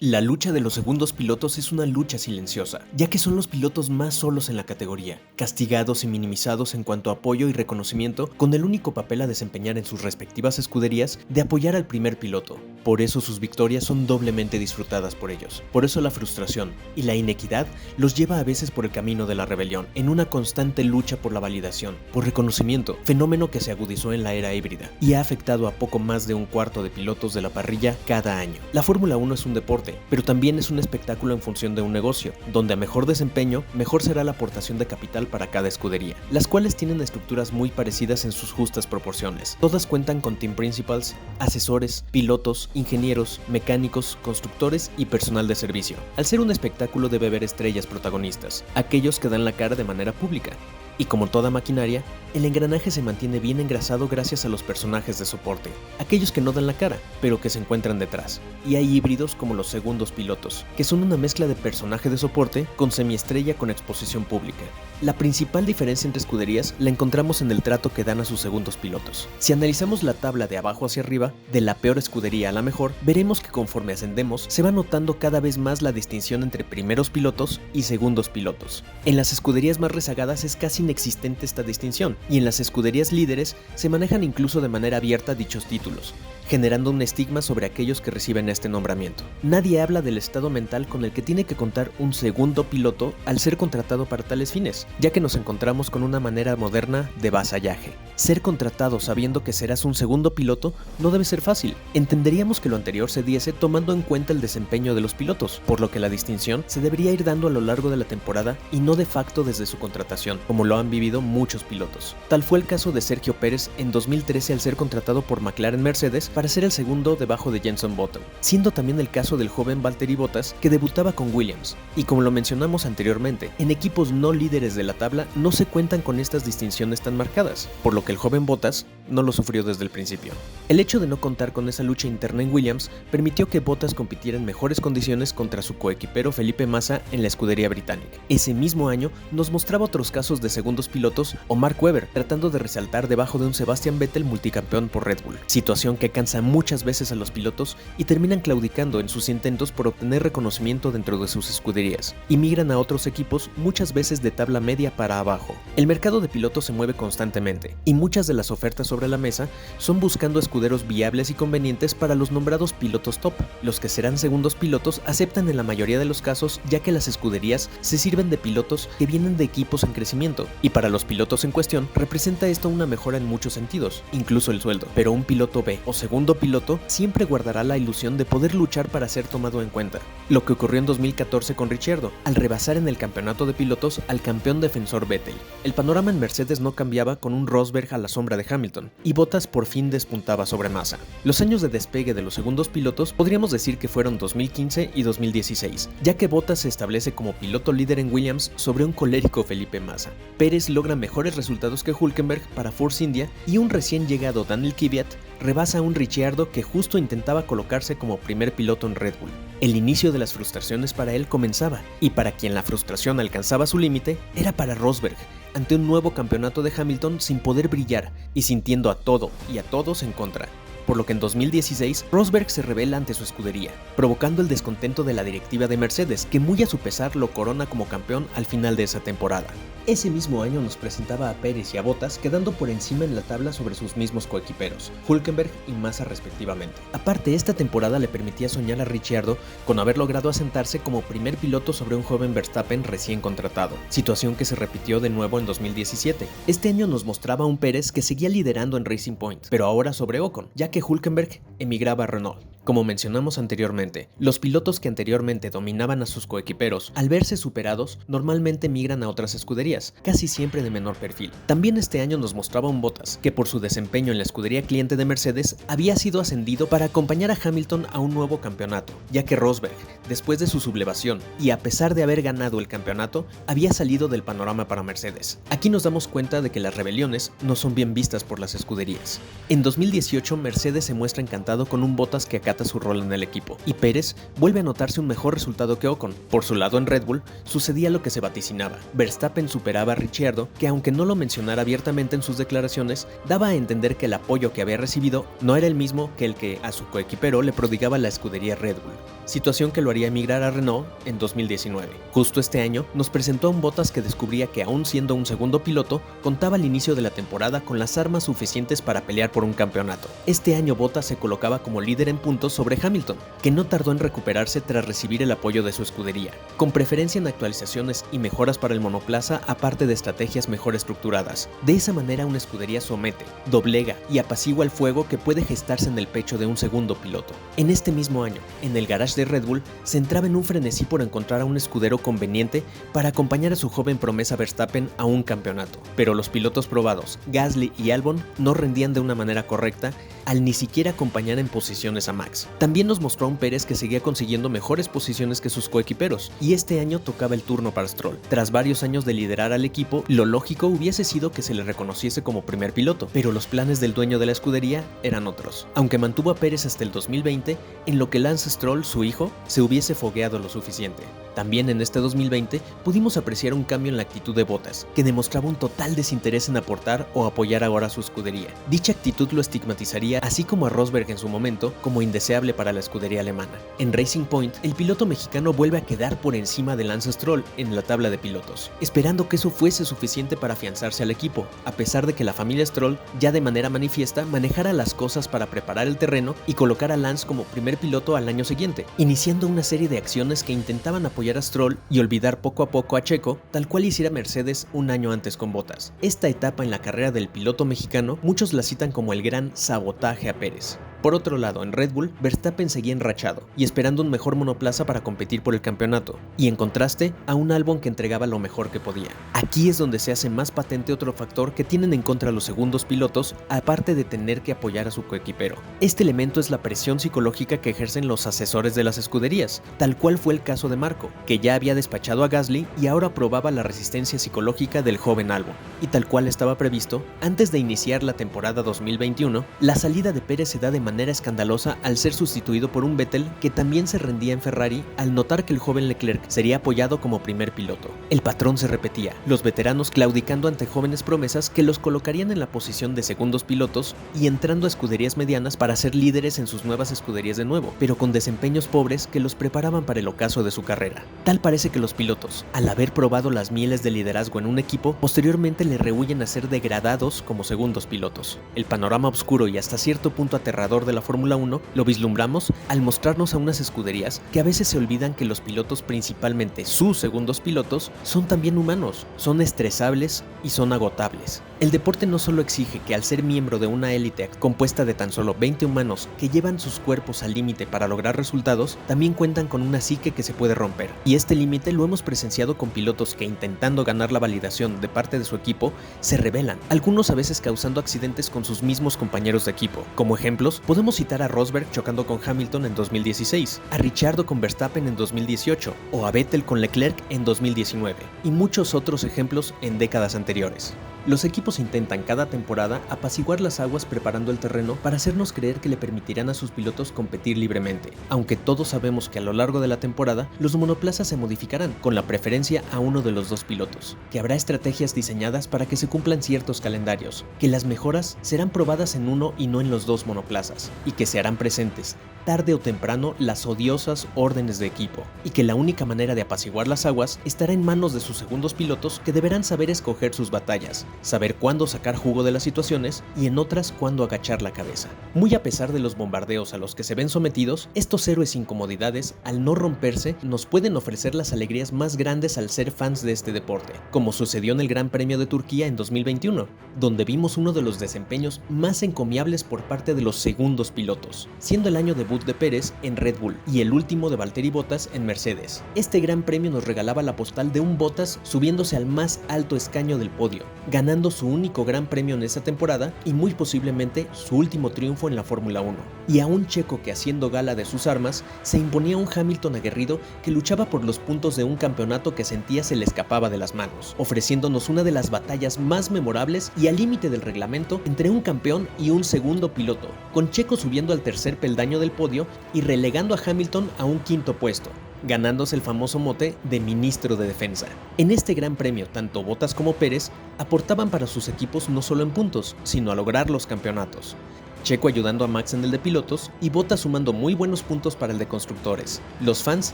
La lucha de los segundos pilotos es una lucha silenciosa, ya que son los pilotos más solos en la categoría, castigados y minimizados en cuanto a apoyo y reconocimiento, con el único papel a desempeñar en sus respectivas escuderías de apoyar al primer piloto. Por eso sus victorias son doblemente disfrutadas por ellos. Por eso la frustración y la inequidad los lleva a veces por el camino de la rebelión, en una constante lucha por la validación, por reconocimiento, fenómeno que se agudizó en la era híbrida y ha afectado a poco más de un cuarto de pilotos de la parrilla cada año. La Fórmula 1 es un deporte, pero también es un espectáculo en función de un negocio, donde a mejor desempeño, mejor será la aportación de capital para cada escudería, las cuales tienen estructuras muy parecidas en sus justas proporciones. Todas cuentan con team principals, asesores, pilotos, ingenieros, mecánicos, constructores y personal de servicio. Al ser un espectáculo debe haber estrellas protagonistas, aquellos que dan la cara de manera pública. Y como toda maquinaria, el engranaje se mantiene bien engrasado gracias a los personajes de soporte, aquellos que no dan la cara, pero que se encuentran detrás. Y hay híbridos como los segundos pilotos, que son una mezcla de personaje de soporte con semiestrella con exposición pública. La principal diferencia entre escuderías la encontramos en el trato que dan a sus segundos pilotos. Si analizamos la tabla de abajo hacia arriba, de la peor escudería a la mejor, veremos que conforme ascendemos se va notando cada vez más la distinción entre primeros pilotos y segundos pilotos. En las escuderías más rezagadas es casi inexistente esta distinción, y en las escuderías líderes se manejan incluso de manera abierta dichos títulos, generando un estigma sobre aquellos que reciben este nombramiento. Nadie habla del estado mental con el que tiene que contar un segundo piloto al ser contratado para tales fines, ya que nos encontramos con una manera moderna de vasallaje. Ser contratado sabiendo que serás un segundo piloto no debe ser fácil. Entenderíamos que lo anterior se diese tomando en cuenta el desempeño de los pilotos, por lo que la distinción se debería ir dando a lo largo de la temporada y no de facto desde su contratación, como lo han vivido muchos pilotos. Tal fue el caso de Sergio Pérez en 2013 al ser contratado por McLaren Mercedes para ser el segundo debajo de Jenson Button, siendo también el caso del joven Valtteri Bottas que debutaba con Williams. Y como lo mencionamos anteriormente, en equipos no líderes de la tabla no se cuentan con estas distinciones tan marcadas, por lo que el joven Bottas no lo sufrió desde el principio. El hecho de no contar con esa lucha interna en Williams permitió que Bottas compitiera en mejores condiciones contra su coequipero Felipe Massa en la escudería británica. Ese mismo año nos mostraba otros casos de segundos pilotos o Mark Webber tratando de resaltar debajo de un Sebastian Vettel multicampeón por Red Bull, situación que cansa muchas veces a los pilotos y terminan claudicando en sus intentos por obtener reconocimiento dentro de sus escuderías, y migran a otros equipos muchas veces de tabla media para abajo. El mercado de pilotos se mueve constantemente, y muchas de las ofertas sobre la mesa son buscando escuderos viables y convenientes para los nombrados pilotos top. Los que serán segundos pilotos aceptan en la mayoría de los casos, ya que las escuderías se sirven de pilotos que vienen de equipos en crecimiento, y para los pilotos en cuestión representa esto una mejora en muchos sentidos, incluso el sueldo. Pero un piloto B o segundo piloto siempre guardará la ilusión de poder luchar para ser tomado en cuenta. Lo que ocurrió en 2014 con Ricciardo, al rebasar en el campeonato de pilotos al campeón defensor Vettel. El panorama en Mercedes no cambiaba con un Rosberg a la sombra de Hamilton, y Bottas por fin despuntaba sobre Massa. Los años de despegue de los segundos pilotos podríamos decir que fueron 2015 y 2016, ya que Bottas se establece como piloto líder en Williams sobre un colérico Felipe Massa. Pérez logra mejores resultados que Hülkenberg para Force India, y un recién llegado Daniel Kvyat rebasa a un Ricciardo que justo intentaba colocarse como primer piloto en Red Bull. El inicio de las frustraciones para él comenzaba, y para quien la frustración alcanzaba su límite, era para Rosberg, ante un nuevo campeonato de Hamilton sin poder brillar y sintiendo a todo y a todos en contra. Por lo que en 2016 Rosberg se revela ante su escudería, provocando el descontento de la directiva de Mercedes, que muy a su pesar lo corona como campeón al final de esa temporada. Ese mismo año nos presentaba a Pérez y a Bottas quedando por encima en la tabla sobre sus mismos coequiperos, Hülkenberg y Massa respectivamente. Aparte, esta temporada le permitía soñar a Ricciardo con haber logrado asentarse como primer piloto sobre un joven Verstappen recién contratado, situación que se repitió de nuevo en 2017. Este año nos mostraba a un Pérez que seguía liderando en Racing Point, pero ahora sobre Ocon, ya que Hülkenberg emigraba a Renault. Como mencionamos anteriormente, los pilotos que anteriormente dominaban a sus coequiperos, al verse superados, normalmente migran a otras escuderías, casi siempre de menor perfil. También este año nos mostraba un Bottas, que por su desempeño en la escudería cliente de Mercedes, había sido ascendido para acompañar a Hamilton a un nuevo campeonato, ya que Rosberg, después de su sublevación, y a pesar de haber ganado el campeonato, había salido del panorama para Mercedes. Aquí nos damos cuenta de que las rebeliones no son bien vistas por las escuderías. En 2018, Mercedes se muestra encantado con un Bottas que acata inmediata su rol en el equipo, y Pérez vuelve a notarse un mejor resultado que Ocon. Por su lado en Red Bull, sucedía lo que se vaticinaba. Verstappen superaba a Ricciardo, que aunque no lo mencionara abiertamente en sus declaraciones, daba a entender que el apoyo que había recibido no era el mismo que el que a su coequipero le prodigaba la escudería Red Bull, situación que lo haría emigrar a Renault en 2019. Justo este año nos presentó a un Bottas que descubría que aún siendo un segundo piloto, contaba al inicio de la temporada con las armas suficientes para pelear por un campeonato. Este año Bottas se colocaba como líder en puntos sobre Hamilton, que no tardó en recuperarse tras recibir el apoyo de su escudería, con preferencia en actualizaciones y mejoras para el monoplaza, aparte de estrategias mejor estructuradas. De esa manera una escudería somete, doblega y apacigua el fuego que puede gestarse en el pecho de un segundo piloto. En este mismo año, en el garage de Red Bull, se entraba en un frenesí por encontrar a un escudero conveniente para acompañar a su joven promesa Verstappen a un campeonato. Pero los pilotos probados, Gasly y Albon, no rendían de una manera correcta al ni siquiera acompañar en posiciones a Max. También nos mostró a un Pérez que seguía consiguiendo mejores posiciones que sus coequiperos, y este año tocaba el turno para Stroll. Tras varios años de liderar al equipo, lo lógico hubiese sido que se le reconociese como primer piloto, pero los planes del dueño de la escudería eran otros. Aunque mantuvo a Pérez hasta el 2020, en lo que Lance Stroll, su hijo, se hubiese fogueado lo suficiente. También en este 2020 pudimos apreciar un cambio en la actitud de Bottas, que demostraba un total desinterés en aportar o apoyar ahora a su escudería. Dicha actitud lo estigmatizaría, así como a Rosberg en su momento, como indeseable para la escudería alemana. En Racing Point, el piloto mexicano vuelve a quedar por encima de Lance Stroll en la tabla de pilotos, esperando que eso fuese suficiente para afianzarse al equipo, a pesar de que la familia Stroll ya de manera manifiesta manejara las cosas para preparar el terreno y colocar a Lance como primer piloto al año siguiente, iniciando una serie de acciones que intentaban apoyar a Stroll y olvidar poco a poco a Checo, tal cual hiciera Mercedes un año antes con Bottas. Esta etapa en la carrera del piloto mexicano, muchos la citan como el gran sabotaje a Pérez. Por otro lado, en Red Bull, Verstappen seguía enrachado y esperando un mejor monoplaza para competir por el campeonato, y en contraste a un Albon que entregaba lo mejor que podía. Aquí es donde se hace más patente otro factor que tienen en contra los segundos pilotos, aparte de tener que apoyar a su coequipero. Este elemento es la presión psicológica que ejercen los asesores de las escuderías, tal cual fue el caso de Marco, que ya había despachado a Gasly y ahora probaba la resistencia psicológica del joven Albon. Y tal cual estaba previsto, antes de iniciar la temporada 2021, la salida de Pérez se da de manera escandalosa al ser sustituido por un Vettel que también se rendía en Ferrari al notar que el joven Leclerc sería apoyado como primer piloto. El patrón se repetía, los veteranos claudicando ante jóvenes promesas que los colocarían en la posición de segundos pilotos y entrando a escuderías medianas para ser líderes en sus nuevas escuderías de nuevo, pero con desempeños pobres que los preparaban para el ocaso de su carrera. Tal parece que los pilotos, al haber probado las mieles de liderazgo en un equipo, posteriormente le rehuyen a ser degradados como segundos pilotos. El panorama oscuro y hasta cierto punto aterrador de la Fórmula 1 lo vislumbramos al mostrarnos a unas escuderías que a veces se olvidan que los pilotos, principalmente sus segundos pilotos, son también humanos, son estresables y son agotables. El deporte no solo exige que al ser miembro de una élite compuesta de tan solo 20 humanos que llevan sus cuerpos al límite para lograr resultados, también cuentan con una psique que se puede romper. Y este límite lo hemos presenciado con pilotos que, intentando ganar la validación de parte de su equipo, se rebelan, algunos a veces causando accidentes con sus mismos compañeros de equipo. Como ejemplos, podemos citar a Rosberg chocando con Hamilton en 2016, a Ricciardo con Verstappen en 2018, o a Vettel con Leclerc en 2019, y muchos otros ejemplos en décadas anteriores. Los equipos intentan cada temporada apaciguar las aguas preparando el terreno para hacernos creer que le permitirán a sus pilotos competir libremente, aunque todos sabemos que a lo largo de la temporada los monoplazas se modificarán con la preferencia a uno de los dos pilotos, que habrá estrategias diseñadas para que se cumplan ciertos calendarios, que las mejoras serán probadas en uno y no en los dos monoplazas, y que se harán presentes tarde o temprano las odiosas órdenes de equipo, y que la única manera de apaciguar las aguas estará en manos de sus segundos pilotos que deberán saber escoger sus batallas, saber cuándo sacar jugo de las situaciones y en otras cuándo agachar la cabeza. Muy a pesar de los bombardeos a los que se ven sometidos, estos héroes sin comodidades, al no romperse, nos pueden ofrecer las alegrías más grandes al ser fans de este deporte, como sucedió en el Gran Premio de Turquía en 2021, donde vimos uno de los desempeños más encomiables por parte de los segundos pilotos, siendo el año debut de Pérez en Red Bull y el último de Valtteri Bottas en Mercedes. Este Gran Premio nos regalaba la postal de un Bottas subiéndose al más alto escaño del podio, ganando ganando su único gran premio en esa temporada y muy posiblemente su último triunfo en la Fórmula 1. Y a un Checo que, haciendo gala de sus armas, se imponía a un Hamilton aguerrido que luchaba por los puntos de un campeonato que sentía se le escapaba de las manos, ofreciéndonos una de las batallas más memorables y al límite del reglamento entre un campeón y un segundo piloto, con Checo subiendo al tercer peldaño del podio y relegando a Hamilton a un quinto puesto, ganándose el famoso mote de ministro de defensa. En este gran premio, tanto Bottas como Pérez aportaban para sus equipos no solo en puntos, sino a lograr los campeonatos. Checo ayudando a Max en el de pilotos y Bottas sumando muy buenos puntos para el de constructores. Los fans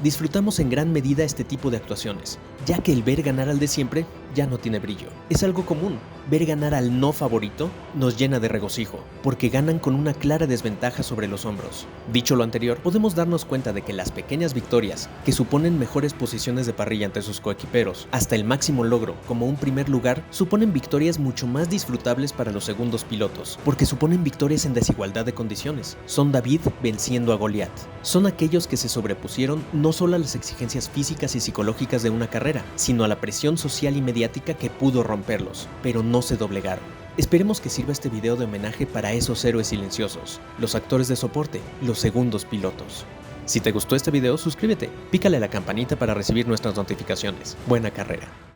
disfrutamos en gran medida este tipo de actuaciones, ya que el ver ganar al de siempre ya no tiene brillo. Es algo común. Ver ganar al no favorito nos llena de regocijo, porque ganan con una clara desventaja sobre los hombros. Dicho lo anterior, podemos darnos cuenta de que las pequeñas victorias, que suponen mejores posiciones de parrilla ante sus coequiperos, hasta el máximo logro, como un primer lugar, suponen victorias mucho más disfrutables para los segundos pilotos, porque suponen victorias en desigualdad de condiciones. Son David venciendo a Goliat. Son aquellos que se sobrepusieron no solo a las exigencias físicas y psicológicas de una carrera, sino a la presión social y mediática que pudo romperlos, pero no se doblegaron. Esperemos que sirva este video de homenaje para esos héroes silenciosos, los actores de soporte, los segundos pilotos. Si te gustó este video, suscríbete, pícale a la campanita para recibir nuestras notificaciones. Buena carrera.